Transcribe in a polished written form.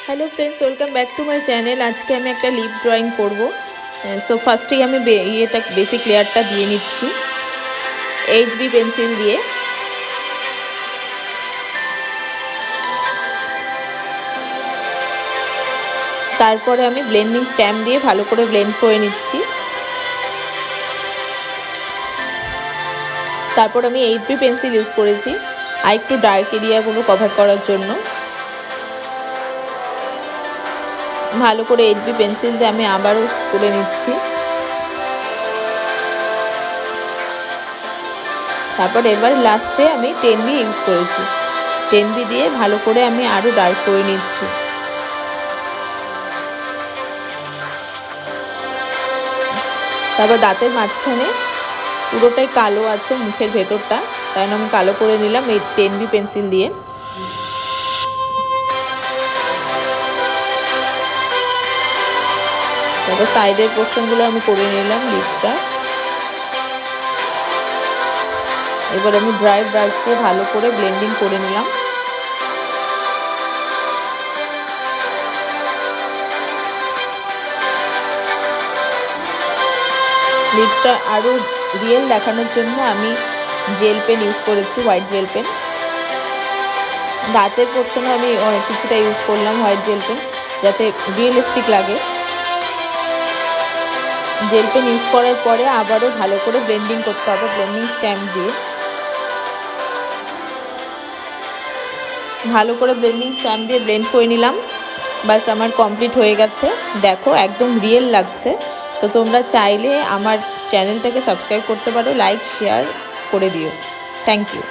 Hello friends, welcome back to my channel. आज के हमें एक लिप ड्रॉइंग करब। सो फार्स्ट ही हमें ये बेसिक लेयरटा दिए निচ্ছি HB पेंसिल दिए। तारपरे हमें ब्लेंडिंग स्टैम्प दिए भालो करे ब्लेंड करे निচ্ছি। तारपर हमें HB पेंसिल यूज करेছি আর একটু ডার্ক এরিয়াগুলো কভার করার জন্য। ভালো করে HB পেন্সিল দিয়ে আমি আবারও তুলে নিচ্ছি। তারপর এবার লাস্টে আমি 10B ইউজ করেছি। 10B দিয়ে ভালো করে আমি আরো ডার্ক করে নিচ্ছি। তারপর দাঁতের মাঝখানে পুরোটাই কালো আছে, মুখের ভেতরটা, তাই আমি কালো করে নিলাম এই 10B পেন্সিল দিয়ে। তারপর সাইডের পোর্শনগুলো আমি করে নিলাম লিপসটা। এবার আমি ড্রাই ব্রাশ দিয়ে ভালো করে ব্লেন্ডিং করে নিলাম। লিপসটা আরো রিয়েল দেখানোর জন্য আমি জেল পেন ইউজ করেছি, হোয়াইট জেল পেন। দাঁতের পোর্শনে আমি অনেক কিছুটা ইউজ করলাম হোয়াইট জেল পেন, যাতে রিয়েলিস্টিক লাগে। জেল পেন ইউজ করার পরে আবারও ভালো করে ব্লেন্ডিং করতে হবে ব্লেন্ডিং স্ট্যাম্প দিয়ে। ভালো করে ব্লেন্ডিং স্ট্যাম্প দিয়ে ব্লেন্ড করে নিলাম। বাস আমার কমপ্লিট হয়ে গেছে। দেখো একদম রিয়েল লাগছে। তো তোমরা চাইলে আমার চ্যানেলটাকে সাবস্ক্রাইব করতে পারো, লাইক শেয়ার করে দিও। Thank you.